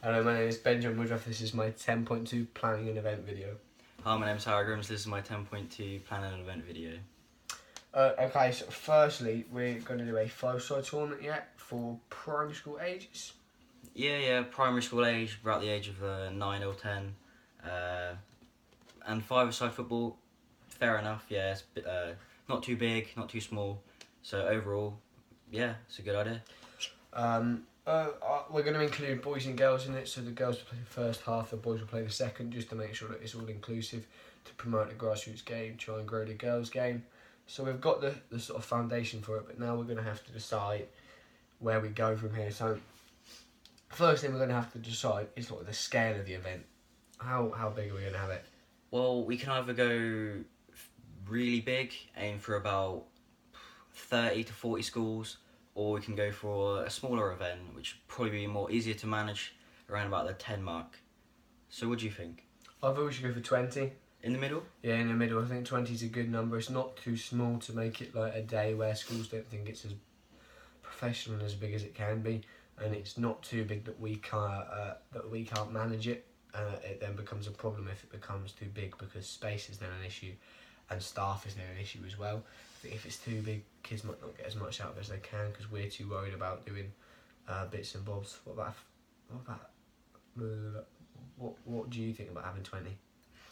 Hello, my name is Benjamin Woodruff. This is my 10.2 planning an event video. Hi, my name's Grimsley. This is my 10.2 planning an event video. Okay, so firstly, we're going to do a 5-side tournament yet for primary school ages. Yeah, primary school age, about the age of 9 or 10. And 5-a-side football, fair enough, yeah. It's not too big, not too small. So overall, yeah, it's a good idea. We're going to include boys and girls in it, so the girls will play the first half, the boys will play the second, just to make sure that it's all inclusive, to promote the grassroots game, try and grow the girls' game. So we've got the sort of foundation for it, but now we're going to have to decide where we go from here. So first thing we're going to have to decide is what the scale of the event. How big are we going to have it? Well, we can either go really big, aim for about 30 to 40 schools, or we can go for a smaller event, which would probably be more easier to manage, around about the 10 mark. So what do you think? I thought we should go for 20. In the middle? Yeah, in the middle. I think 20 is a good number. It's not too small to make it like a day where schools don't think it's as professional and as big as it can be, and it's not too big that we can't manage it. It then becomes a problem if it becomes too big, because space is then an issue and staff is then an issue as well. I think if it's too big, kids might not get as much out of it as they can because we're too worried about doing bits and bobs. What do you think about having 20?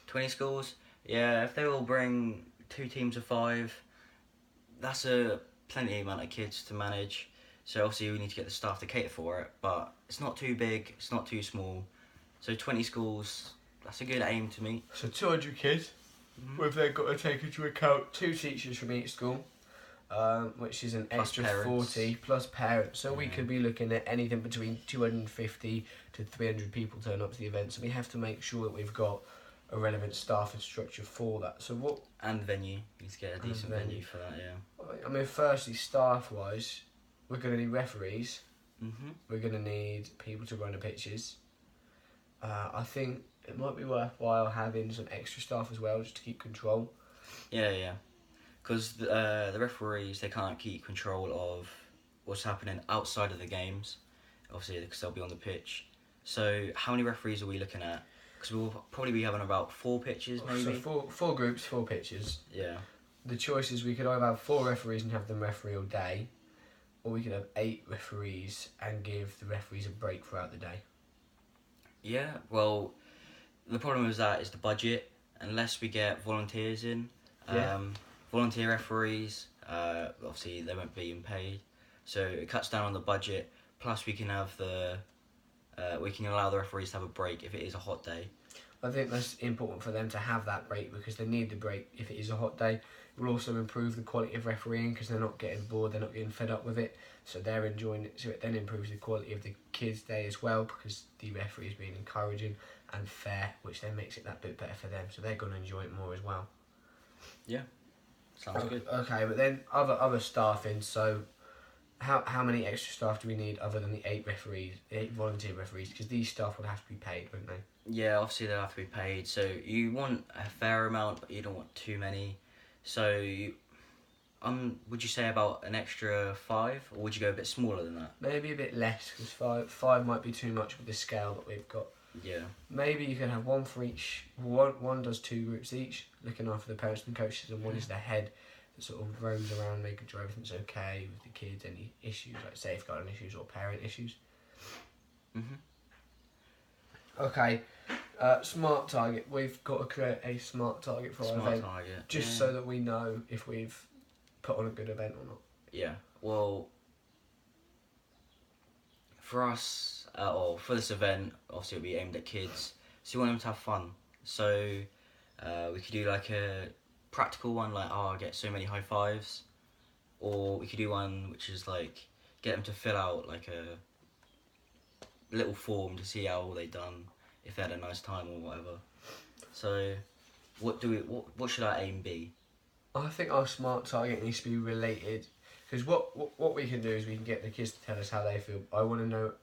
20 schools? Yeah, if they all bring 2 teams of 5, that's a plenty amount of kids to manage. So obviously we need to get the staff to cater for it, but it's not too big, it's not too small. So 20 schools, that's a good aim to meet. So 200 kids. We've then got to take into account 2 teachers from each school, which is an Plus extra parents. 40 plus parents. So we could be looking at anything between 250 to 300 people turn up to the event. So we have to make sure that we've got a relevant staff and structure for that. So what? And venue. You need to get a decent venue for that, yeah. I mean, firstly, staff-wise, we're going to need referees. We're going to need people to run the pitches. I think it might be worthwhile having some extra staff as well, just to keep control. Yeah. Because the referees, they can't keep control of what's happening outside of the games, obviously, because they'll be on the pitch. So how many referees are we looking at? Because we'll probably be having about 4 pitches, maybe. So four groups, 4 pitches. Yeah. The choice is we could either have 4 referees and have them referee all day, or we could have 8 referees and give the referees a break throughout the day. Yeah, well, the problem with that is the budget. Unless we get volunteers in, volunteer referees, obviously they won't be paid, so it cuts down on the budget. Plus, we can have we can allow the referees to have a break if it is a hot day. I think that's important for them to have that break, because they need the break if it is a hot day. It will also improve the quality of refereeing, because they're not getting bored, they're not getting fed up with it, so they're enjoying it. So it then improves the quality of the kids' day as well, because the referee is being encouraging and fair, which then makes it that bit better for them, so they're going to enjoy it more as well. Yeah, sounds good. Okay, but then other staffing. So how many extra staff do we need other than the 8 volunteer referees? Because these staff will have to be paid, won't they? Yeah, obviously they'll have to be paid. So you want a fair amount, but you don't want too many. So would you say about an extra 5, or would you go a bit smaller than that? Maybe a bit less, because five might be too much with the scale that we've got. Yeah. Maybe you can have 1 for each. One does 2 groups each, looking after the parents and coaches, and one is the head that sort of roams around, making sure everything's okay with the kids, any issues like safeguarding issues or parent issues. Okay, smart target. We've got to create a smart target for our event, just so that we know if we've put on a good event or not. Yeah, well, for us, or for this event, obviously it'll be aimed at kids, so you want them to have fun. So we could do like a practical one, like, I get so many high fives, or we could do one which is like, get them to fill out like a little form to see how they done, if they had a nice time or whatever. So what should our aim be? I think our smart target needs to be related, because what we can do is we can get the kids to tell us how they feel. I want to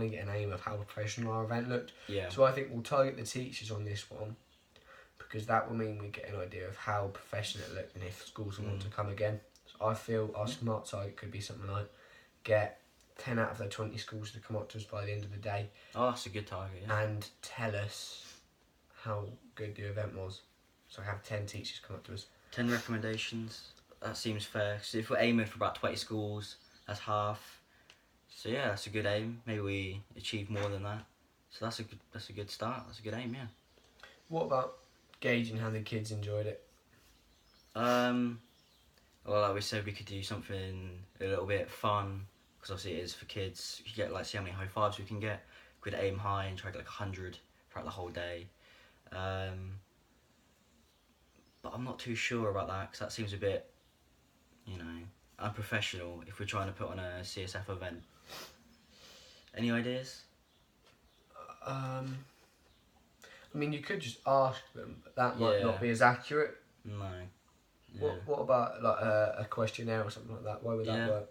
get an aim of how professional our event looked. Yeah. So I think we'll target the teachers on this one, because that will mean we get an idea of how professional it looked and if schools will want to come again. So I feel our smart target could be something like get 10 out of the 20 schools to come up to us by the end of the day Oh, that's a good target. Yeah. and tell us how good the event was. So I have 10 teachers come up to us. 10 recommendations. That seems fair. So if we're aiming for about 20 schools, that's half. So yeah, that's a good aim. Maybe we achieve more than that. So that's a good start. That's a good aim. Yeah. What about gauging how the kids enjoyed it? Well, like we said, we could do something a little bit fun, because obviously it is for kids. You get like, see how many high fives we can get. We could aim high and try to get like 100 throughout the whole day. But I'm not too sure about that, because that seems a bit, unprofessional if we're trying to put on a CSF event. Any ideas? I mean, you could just ask them, but that might not be as accurate. No. Yeah. What about like a questionnaire or something like that? Why would that work?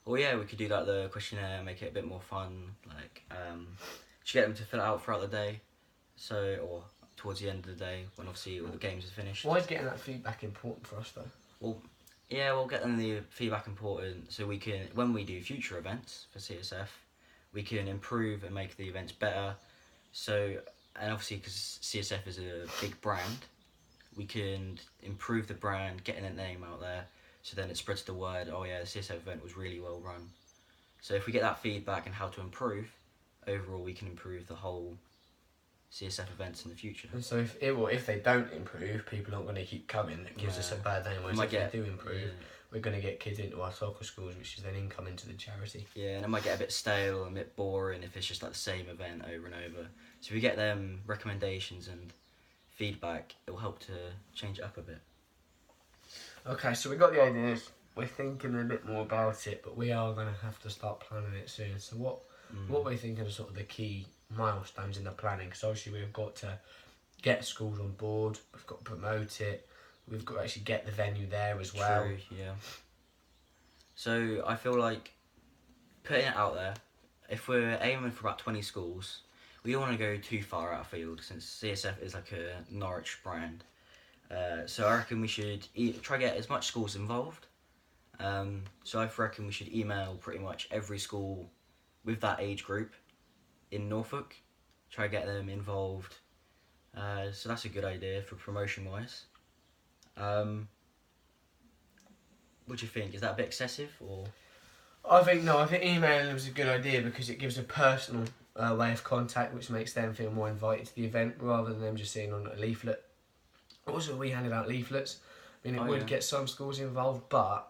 Well, yeah, we could do like the questionnaire, make it a bit more fun. Like, just get them to fill it out throughout the day, or towards the end of the day when obviously all the games are finished. Why is getting that feedback important for us though? Well, yeah, we'll get them the feedback important so we can, when we do future events for CSF, we can improve and make the events better. So, and obviously because CSF is a big brand, we can improve the brand, getting the name out there, so then it spreads the word, oh yeah, the CSF event was really well run. So if we get that feedback and how to improve, overall we can improve the whole CSF events in the future. And so if they don't improve, people aren't going to keep coming. That gives us a bad name. Whereas if they do improve, we're going to get kids into our soccer schools, which is then income into the charity. Yeah, and it might get a bit stale and a bit boring if it's just like the same event over and over. So if we get them recommendations and feedback, it will help to change it up a bit. Okay, so we got the ideas. We're thinking a bit more about it, but we are going to have to start planning it soon. So what we're thinking are sort of the key milestones in the planning, because obviously we've got to get schools on board, we've got to promote it, we've got to actually get the venue there as well. True, yeah. So I feel like putting it out there, if we're aiming for about 20 schools, we don't want to go too far out of field, since CSF is like a Norwich brand. So I reckon we should try to get as much schools involved. So I reckon we should email pretty much every school with that age group in Norfolk, try to get them involved. So that's a good idea for promotion wise. What do you think? Is that a bit excessive, or? I think emailing them is a good idea, because it gives a personal way of contact, which makes them feel more invited to the event rather than them just seeing on a leaflet. Also, we handed out leaflets. I mean, it would get some schools involved, but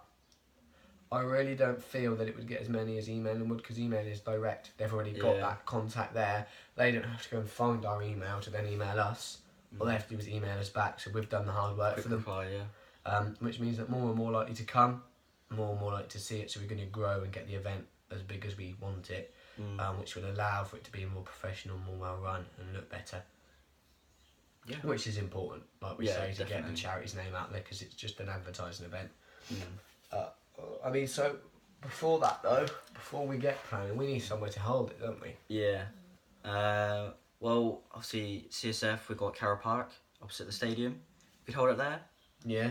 I really don't feel that it would get as many as emailing would, because email is direct. They've already got that contact there. They don't have to go and find our email to then email us. All they have to do is email us back, so we've done the hard work for them. Reply, which means that more and more likely to come, more and more likely to see it, so we're going to grow and get the event as big as we want it, which will allow for it to be more professional, more well run and look better. Yeah. Which is important, like we say, to get the charity's name out there, because it's just an advertising event. I mean, so before that though, before we get planning, we need somewhere to hold it, don't we? Yeah. Well, obviously CSF, we've got Carroll Park opposite the stadium. We could hold it there. Yeah.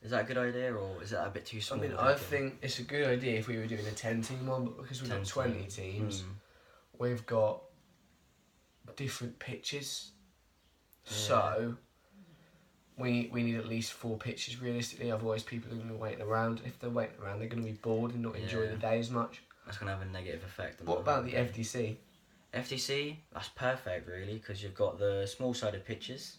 Is that a good idea, or is that a bit too small? I mean, I think it's a good idea if we were doing a 10-team one, but because we've got 20 teams, we've got different pitches. Yeah. So we need at least 4 pitches realistically, otherwise people are going to be waiting around. If they're waiting around, they're going to be bored and not enjoy the day as much. That's going to have a negative effect on What about the FDC? FDC, that's perfect really, because you've got the small-sided pitches.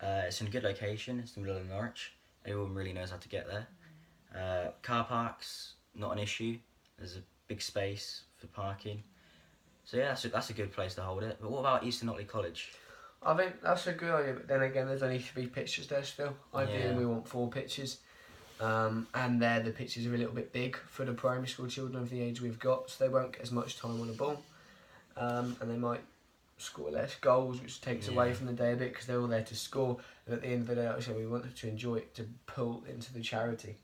It's in a good location, it's in the middle of Norwich. Everyone really knows how to get there. Car parks, not an issue. There's a big space for parking. So yeah, that's a good place to hold it. But what about Eastern Otley College? I think that's a good idea, but then again, there's only 3 pitches there still. Ideally, we want 4 pitches. And the pitches are a little bit big for the primary school children of the age we've got, so they won't get as much time on the ball. And they might score less goals, which takes away from the day a bit, because they're all there to score. And at the end of the day, actually, we want them to enjoy it, to pull into the charity.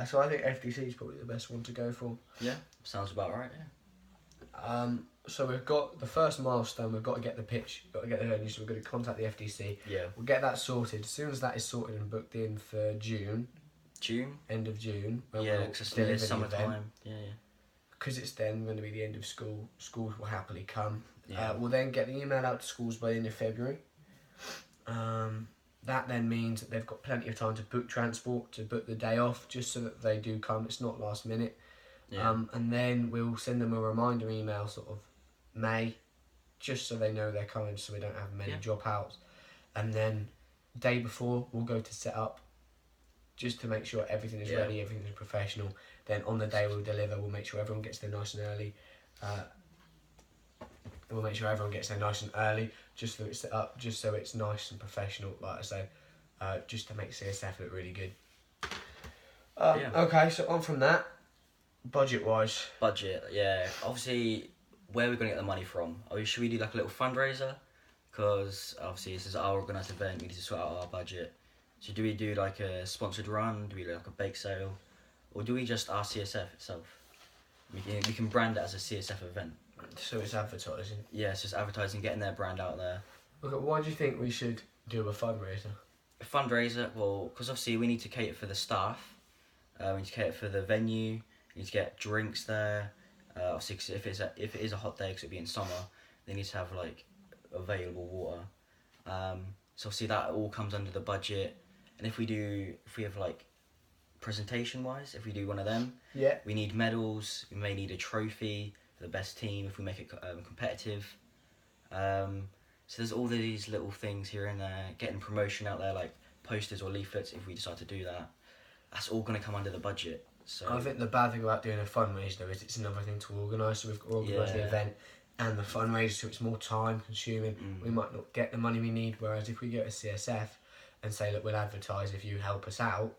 So I think FDC is probably the best one to go for. Yeah, sounds about right, yeah. So we've got the first milestone, we've got to get the pitch, we've got to get the venue, so we're going to contact the FDC. Yeah. We'll get that sorted. As soon as that is sorted and booked in for June. June? End of June. Yeah, because it's summertime. Yeah. because it's then going to be the end of school, schools will happily come. Yeah. We'll then get the email out to schools by the end of February. That then means that they've got plenty of time to book transport, to book the day off, just so that they do come. It's not last minute. Yeah. And then we'll send them a reminder email sort of May, just so they know they're coming, so we don't have many dropouts. And then day before, we'll go to set up, just to make sure everything is ready, everything is professional. Then on the day we'll deliver, we'll make sure everyone gets there nice and early. Just so it's set up, just so it's nice and professional, like I said, just to make CSF look really good. Okay, so on from that, budget-wise. Budget, yeah. Obviously, where are we going to get the money from? Should we do like a little fundraiser? Because obviously this is our organised event, we need to sort out our budget. So do we do like a sponsored run? Do we do like a bake sale? Or do we just our CSF itself? We can brand it as a CSF event. So it's advertising. Yeah, it's just advertising, getting their brand out there. Okay, why do you think we should do a fundraiser? A fundraiser, well, because obviously we need to cater for the staff. We need to cater for the venue. We need to get drinks there. Obviously, 'cause if it is a hot day, because it'll be in summer, they need to have like available water. So obviously that all comes under the budget. And if we have like presentation wise, if we do one of them, we need medals. We may need a trophy for the best team if we make it competitive. So there's all these little things here and there, getting promotion out there like posters or leaflets if we decide to do that. That's all going to come under the budget. So I think the bad thing about doing a fundraiser though is it's another thing to organise. So we've got to organise the event and the fundraiser, so it's more time consuming. We might not get the money we need, whereas if we go to CSF and say, look, we'll advertise if you help us out,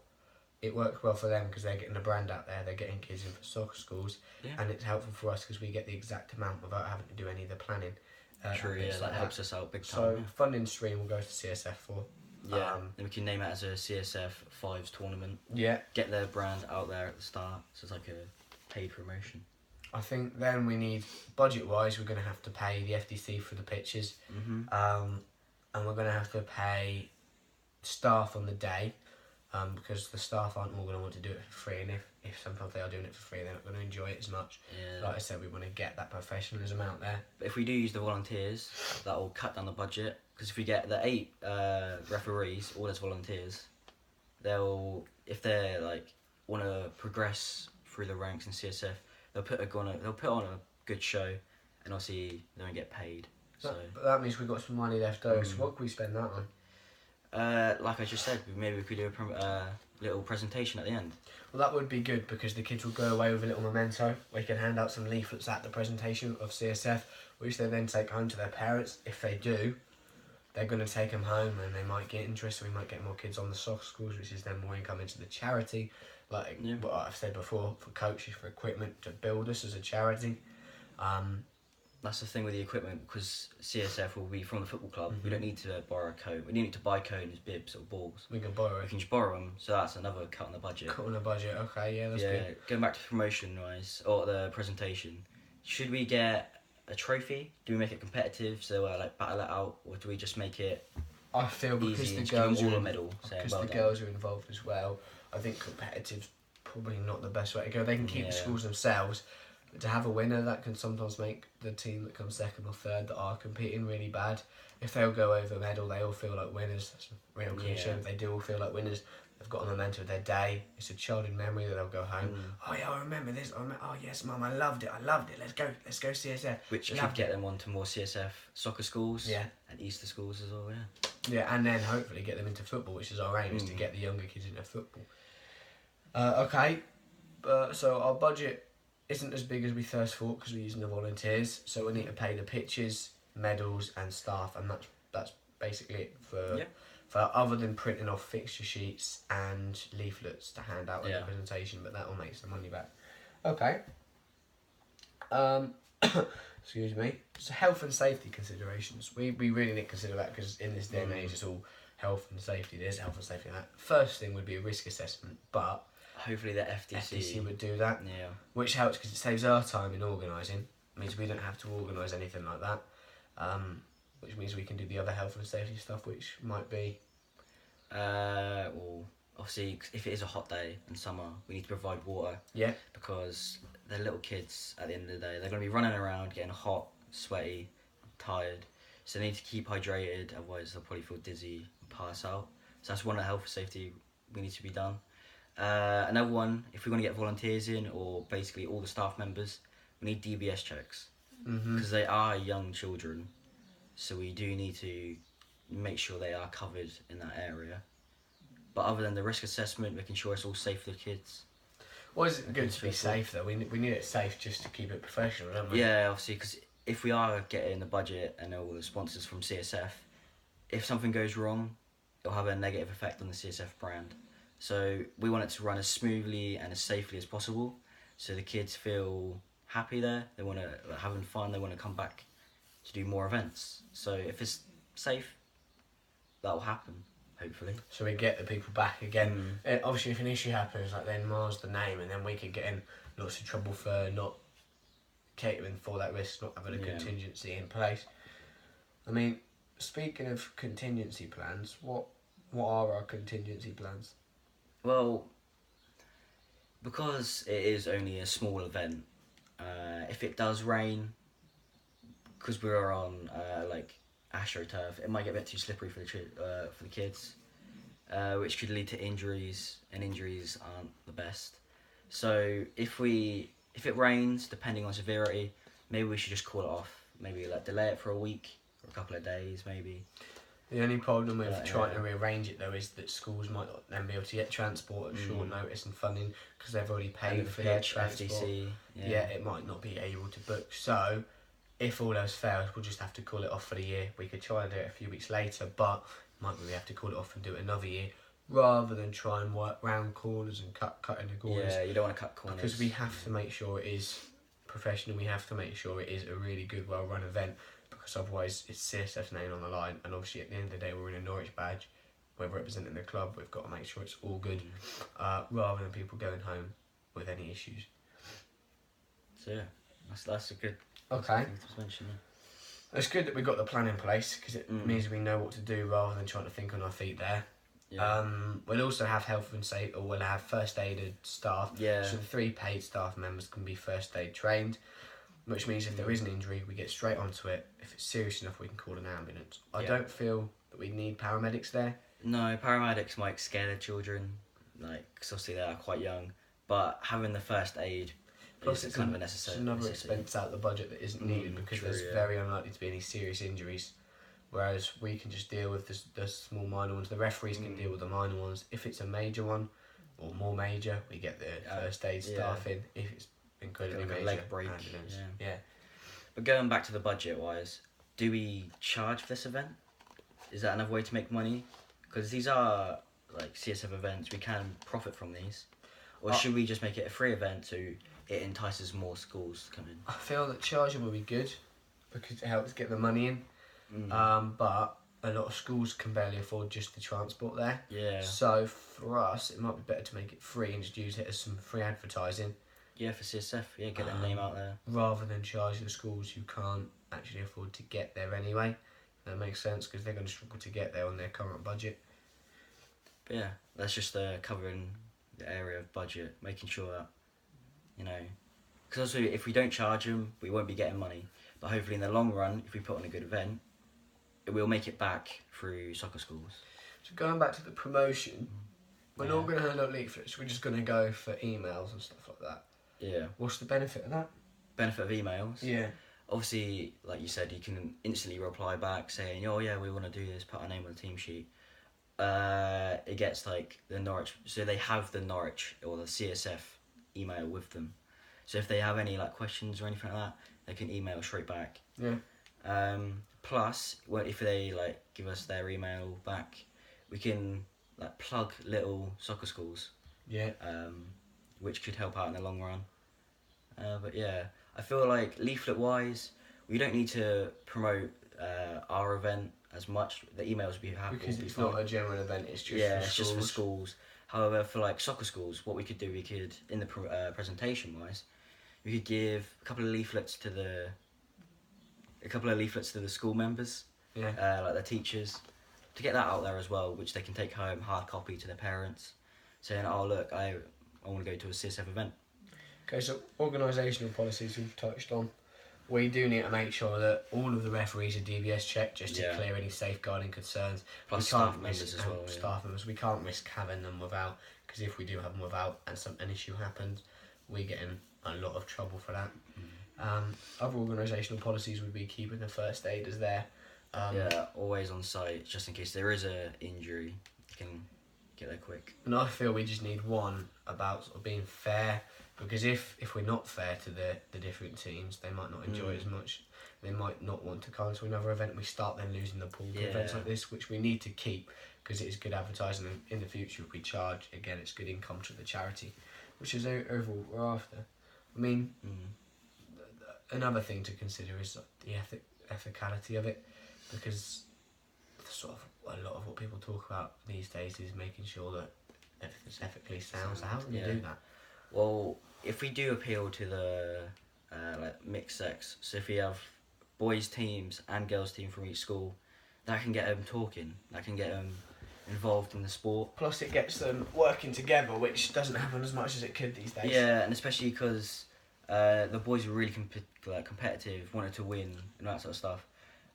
it works well for them because they're getting the brand out there, they're getting kids in for soccer schools, and it's helpful for us because we get the exact amount without having to do any of the planning. True, that helps us out big time. So funding stream will go to CSF for. Yeah, then we can name it as a CSF 5s tournament. Yeah. Get their brand out there at the start, so it's like a paid promotion. I think then we need, budget-wise, we're going to have to pay the FDC for the pitches. And we're going to have to pay staff on the day, because the staff aren't all going to want to do it for free, and if sometimes they are doing it for free, they're not going to enjoy it as much. Like I said, we want to get that professionalism out there. But if we do use the volunteers, that will cut down the budget, because if we get the 8 referees, all as volunteers, if they're like want to progress through the ranks in CSF, they'll put on a good show, and obviously they won't get paid. So but that means we've got some money left over. So what can we spend that on? Like I just said, maybe we could do a little presentation at the end. Well, that would be good because the kids will go away with a little memento. We can hand out some leaflets at the presentation of CSF, which they then take home to their parents. If they do, they're going to take them home and they might get interested. We might get more kids on the soccer schools, which is then more income into the charity. Like what I've said before, for coaches, for equipment, to build us as a charity. That's the thing with the equipment, because CSF will be from the football club. We don't need to borrow a coat. We don't need to buy cones, bibs or balls. We can borrow it. We can just borrow them, so that's another cut on the budget. Cut on the budget, okay, yeah, that's good. Going back to promotion wise, or the presentation, should we get a trophy? Do we make it competitive, so like battle it out, or do we just make it I feel because easy the girls all are a medal, because the girls are involved as well. I think competitive's probably not the best way to go. They can keep the schools themselves, but to have a winner, that can sometimes make the team that comes second or third that are competing really bad. If they'll go over medal, they all feel like winners. That's a real cliche, but they do all feel like winners. They've got a memento of their day. It's a childhood memory that they'll go home. Oh yeah, I remember this. Oh yes, Mum, I loved it. Let's go CSF. Which should get them onto more CSF soccer schools. And Easter schools as well. Yeah, and then hopefully get them into football, which is our aim, is to get the younger kids into football. Okay, so our budget isn't as big as we first thought because we're using the volunteers. So we need to pay the pitches, medals, and staff, and that's basically it for other than printing off fixture sheets and leaflets to hand out at the presentation. But that will make some money back. Okay. Excuse me. So health and safety considerations. We really need to consider that because in this day and age, it's all health and safety. There's health and safety. That first thing would be a risk assessment, but hopefully the FDC would do that. Yeah. Which helps because it saves our time in organising. It means we don't have to organise anything like that. Which means we can do the other health and safety stuff, which might be. Well, obviously, if it is a hot day in summer, we need to provide water. Yeah. Because they're little kids at the end of the day. They're going to be running around, getting hot, sweaty, tired. So they need to keep hydrated, otherwise they'll probably feel dizzy and pass out. So that's one of the health and safety we need to be done. Another one, if we're going to get volunteers in, or basically all the staff members, we need DBS checks. Because they are young children. So we do need to make sure they are covered in that area. But other than the risk assessment, making sure it's all safe for the kids. Well, it's good to be safe though. We need it safe just to keep it professional, don't we? Yeah, obviously, because if we are getting the budget and all the sponsors from CSF, if something goes wrong, it'll have a negative effect on the CSF brand. So we want it to run as smoothly and as safely as possible, so the kids feel happy there. They want to having fun. They want to come back to do more events. So if it's safe, that will happen. Hopefully. So we get the people back again. Obviously, if an issue happens, like then Mars the name, and then we could get in lots of trouble for not catering for that risk, not having a contingency in place. I mean, speaking of contingency plans, what are our contingency plans? Well, because it is only a small event, if it does rain, because we're on like AstroTurf, it might get a bit too slippery for the kids, which could lead to injuries, and injuries aren't the best. So if it rains, depending on severity, maybe we should just call it off. Maybe like delay it for a week or a couple of days, maybe. The only problem with trying to rearrange it though is that schools might not then be able to get transport at short notice and funding because they've already paid for their transport. FDC, it might not be able to book. So if all else fails, we'll just have to call it off for the year. We could try and do it a few weeks later, but might be we have to call it off and do it another year rather than try and work round corners and cutting the corners. Yeah, you don't want to cut corners. Because we have to make sure it is professional. We have to make sure it is a really good, well-run event. Because otherwise it's CSF's name on the line, and obviously at the end of the day we're in a Norwich badge, we're representing the club, we've got to make sure it's all good, rather than people going home with any issues. So yeah, that's a good thing to mention. It's good that we've got the plan in place, because it means we know what to do rather than trying to think on our feet there. Yeah. We'll also have health and safety, or we'll have first aided staff, so the 3 paid staff members can be first aid trained. Which means if there is an injury, we get straight onto it. If it's serious enough, we can call an ambulance. I don't feel that we need paramedics there. No, paramedics might scare the children, like, cause obviously they are quite young. But having the first aid is kind of a necessity. It's another expense out the budget that isn't needed because there's very unlikely to be any serious injuries. Whereas we can just deal with the small minor ones. The referees can deal with the minor ones. If it's a major one, or more major, we get the first aid staff in. If it's incredibly major, leg break. Yeah. But going back to the budget wise, do we charge for this event? Is that another way to make money? Because these are like CSF events, we can profit from these. Or should we just make it a free event so it entices more schools to come in? I feel that charging will be good because it helps get the money in. But a lot of schools can barely afford just the transport there. Yeah. So for us, it might be better to make it free and just use it as some free advertising. Yeah, for CSF, get their name out there. Rather than charge the schools who can't actually afford to get there anyway. That makes sense because they're going to struggle to get there on their current budget. But yeah, that's just covering the area of budget, making sure that, because also if we don't charge them, we won't be getting money. But hopefully in the long run, if we put on a good event, we'll make it back through soccer schools. So going back to the promotion, we're not going to hand out leaflets, we're just going to go for emails and stuff like that. Yeah. What's the benefit of that? Benefit of emails? Yeah. Obviously, like you said, you can instantly reply back saying, oh yeah, we want to do this, put our name on the team sheet. It gets like the Norwich, so they have the Norwich or the CSF email with them. So if they have any like questions or anything like that, they can email straight back. Yeah. Plus, if they like give us their email back, we can like plug little soccer schools. Yeah. Which could help out in the long run. But yeah, I feel like leaflet wise, we don't need to promote our event as much. The emails we have because it's not a general event. It's just for schools. Just for schools. However, for like soccer schools, what we could do, in the presentation wise, we could give a couple of leaflets to the school members, like their teachers, to get that out there as well, which they can take home, hard copy to their parents, saying, "Oh look, I want to go to a CSF event." Okay, so organisational policies we've touched on. We do need to make sure that all of the referees are DBS checked just to Yeah. clear any safeguarding concerns. Plus we staff can't members risk as well. Yeah. staff members. We can't risk having them without, because if we do have them without and an issue happens, we get in a lot of trouble for that. Other organisational policies would be keeping the first aiders there. Yeah, always on site, just in case there is a injury, you can get there quick. And I feel we just need one about sort of being fair, because if we're not fair to the different teams, they might not enjoy it as much. They might not want to come to another event. We start then losing the pool to events like this, which we need to keep because it is good advertising. And in the future, if we charge, again, it's good income to the charity, which is overall what we're after. I mean, another thing to consider is the ethicality of it, because sort of a lot of what people talk about these days is making sure that everything's ethically sound. So how do we do that? Well, if we do appeal to the like mixed sex, so if we have boys teams and girls team from each school, that can get them talking. That can get them involved in the sport. Plus, it gets them working together, which doesn't happen as much as it could these days. Yeah, and especially because the boys were really competitive, wanted to win and that sort of stuff,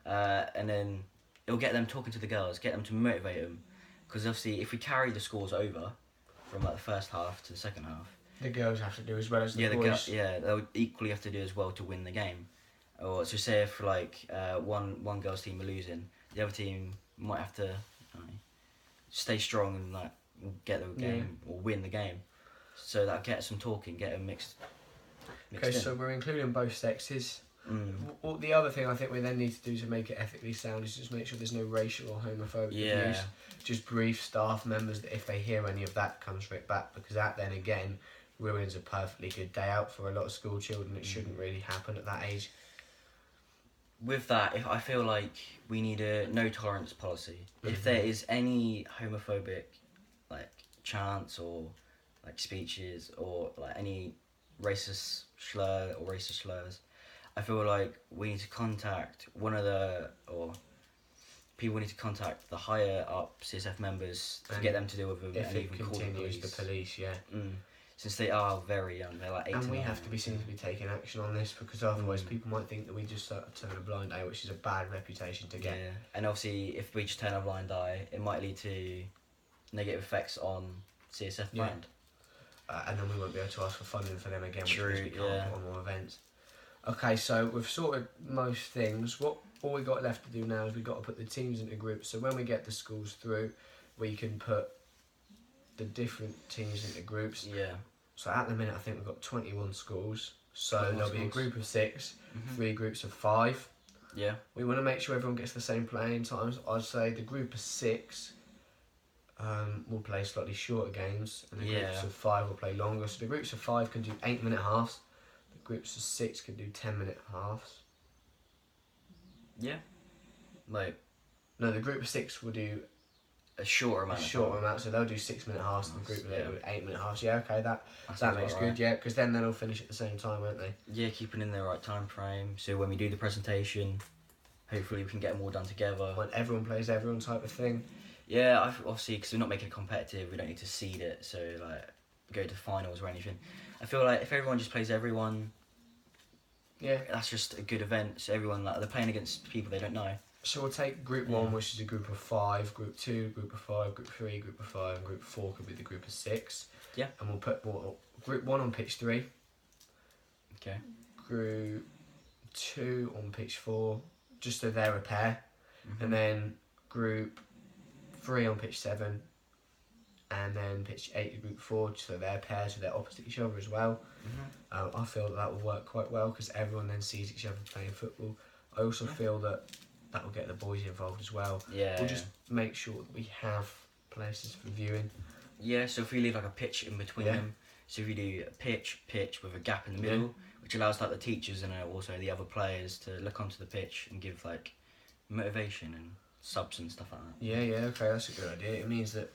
and then it'll get them talking to the girls, get them to motivate them, because obviously if we carry the scores over from like the first half to the second half, the girls have to do as well as the boys. They'll equally have to do as well to win the game. Or so say if like one girls team are losing, the other team might have to stay strong and like get the game or win the game. So that gets them talking, get them mixed okay, in. so we're including both sexes. The other thing I think we then need to do to make it ethically sound is just make sure there's no racial or homophobic abuse. Just brief staff members that if they hear any of that, come straight back, because that then again ruins a perfectly good day out for a lot of school children. It shouldn't really happen at that age. With that, I feel like we need a no tolerance policy. If there is any homophobic like chants or like speeches or like any racist slur or racist slurs, I feel like we need to contact people need to contact the higher up CSF members to get them to deal with them. If and it even continues, call the police, since they are very young, they're like 8 and we 9. have to be seen to be taking action on this, because otherwise people might think that we just turn a blind eye, which is a bad reputation to get. Yeah, and obviously if we just turn a blind eye, it might lead to negative effects on CSF brand. And then we won't be able to ask for funding for them again, True, because we can't put on more events. Okay, so we've sorted most things. All we got left to do now is we've got to put the teams into groups. So when we get the schools through, we can put the teams into groups. Yeah. So at the minute, I think we've got 21 schools. So there'll be a group of 6, 3 groups of 5. Yeah. We want to make sure everyone gets the same playing times. I'd say the group of 6 will play slightly shorter games, and the groups of 5 will play longer. So the groups of 5 can do 8-minute halves. The groups of 6 can do 10-minute halves. Yeah. Like. No, the group of 6 will do a shorter amount. So they'll do 6-minute halves, and the group of 8 will do 8-minute halves. Yeah, okay, that makes good. Right. Yeah, because then they'll finish at the same time, won't they? Yeah, keeping in the right time frame. So when we do the presentation, hopefully we can get them all done together. When everyone plays everyone type of thing. Yeah, obviously because we're not making it competitive, we don't need to seed it. So like go to finals or anything. I feel like if everyone just plays everyone, that's just a good event. So everyone they're playing against people they don't know. So we'll take group 1, which is a group of 5, group 2, group of 5, group 3, group of 5, and group 4 could be the group of 6. Yeah. And we'll put group 1 on pitch 3. Okay. Group 2 on pitch 4, just so they're a pair. And then group 3 on pitch 7. And then pitch 8 to group 4, so they're pairs, so they're opposite each other as well. I feel that will work quite well, because everyone then sees each other playing football. I also feel that will get the boys involved as well. Yeah. We'll just make sure that we have places for viewing. Yeah, so if we leave like a pitch in between them, so if you do a pitch with a gap in the middle, which allows like the teachers and also the other players to look onto the pitch and give like motivation and subs and stuff like that. Yeah, okay, that's a good idea. It means that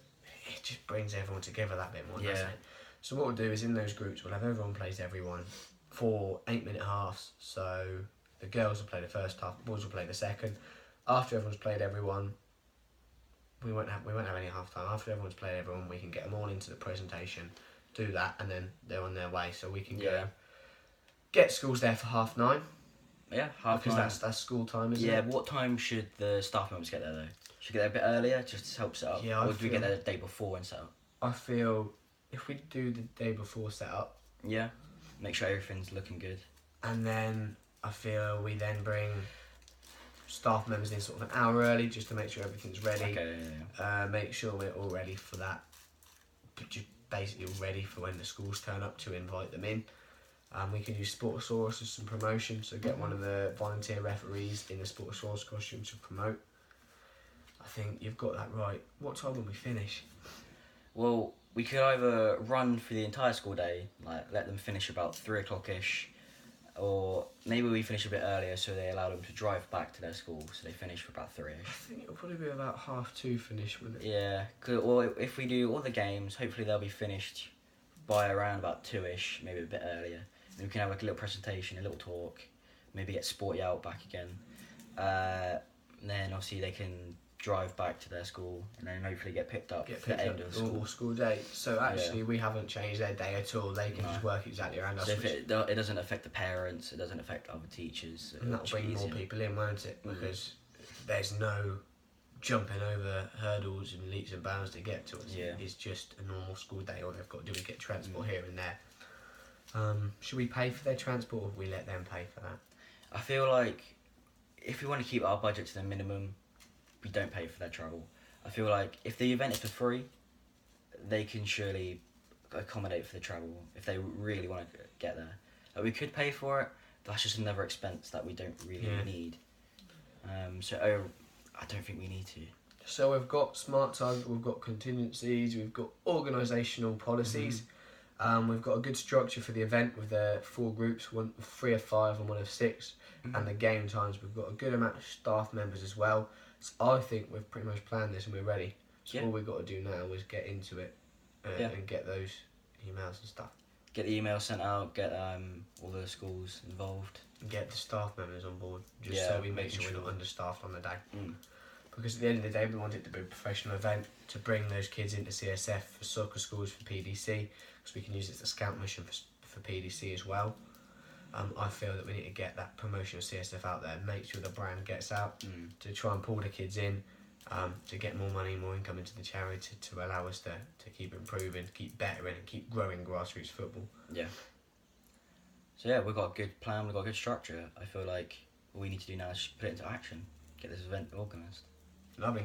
it just brings everyone together that bit more, doesn't it? So what we'll do is in those groups, we'll have everyone plays everyone for 8-minute halves. So the girls will play the first half, the boys will play the second. After everyone's played everyone, we won't have any half time. After everyone's played everyone, we can get them all into the presentation, do that, and then they're on their way. So we can Yeah. go get schools there for 9:30. Yeah, half Because nine. that's school time, isn't Yeah, it? what time should the staff members get there though? Should we get there a bit earlier just to help set up? Yeah, or do we get there the day before and set up? I feel if we do the day before set up, Yeah. Make sure everything's looking good. and then I feel we then bring staff members in sort of an hour early just to make sure everything's ready. Okay, yeah. Make sure we're all ready for that. Just basically ready for when the schools turn up to invite them in. We can use Sportosaurus as some promotion, so get one of the volunteer referees in the Sportosaurus costume to promote. I think you've got that right. What time will we finish? Well, we could either run for the entire school day, like let them finish about 3 o'clock-ish, or maybe we finish a bit earlier so they allow them to drive back to their school, so they finish for about 3-ish. I think it'll probably be about 2:30 finish, wouldn't it? Yeah, or if we do all the games, hopefully they'll be finished by around about 2-ish, maybe a bit earlier. Then we can have like a little presentation, a little talk, maybe get Sporty out back again. Then obviously they can drive back to their school and then hopefully get picked up at the end of the normal school day. So actually we haven't changed their day at all. They can just work exactly around us. So if it doesn't affect the parents, it doesn't affect other teachers. And that'll bring more people in, won't it? Because there's no jumping over hurdles and leaps and bounds to get to us. Yeah. It's just a normal school day. All they've got to do is get transport here and there. Should we pay for their transport or we let them pay for that? I feel like if we want to keep our budget to the minimum, we don't pay for their travel. I feel like if the event is for free, they can surely accommodate for the travel if they really want to get there. Like we could pay for it, but that's just another expense that we don't really need. I don't think we need to. So we've got smart target, we've got contingencies, we've got organisational policies. We've got a good structure for the event with the 4 groups, 3 of 5 and 1 of 6, and the game times. We've got a good amount of staff members as well. So I think we've pretty much planned this and we're ready. So all we've got to do now is get into it and get those emails and stuff. Get the email sent out, get all the schools involved. And get the staff members on board, just so we make sure we're not understaffed on the day. Because at the end of the day, we want it to be a professional event to bring those kids into CSF for soccer schools for PDC, because we can use it as a scout mission for PDC as well. I feel that we need to get that promotion of CSF out there and make sure the brand gets out to try and pull the kids in, to get more money, more income into the charity to allow us to keep improving, keep bettering and keep growing grassroots football. Yeah. So yeah, we've got a good plan, we've got a good structure. I feel like all we need to do now is just put it into action, get this event organised. Lovely.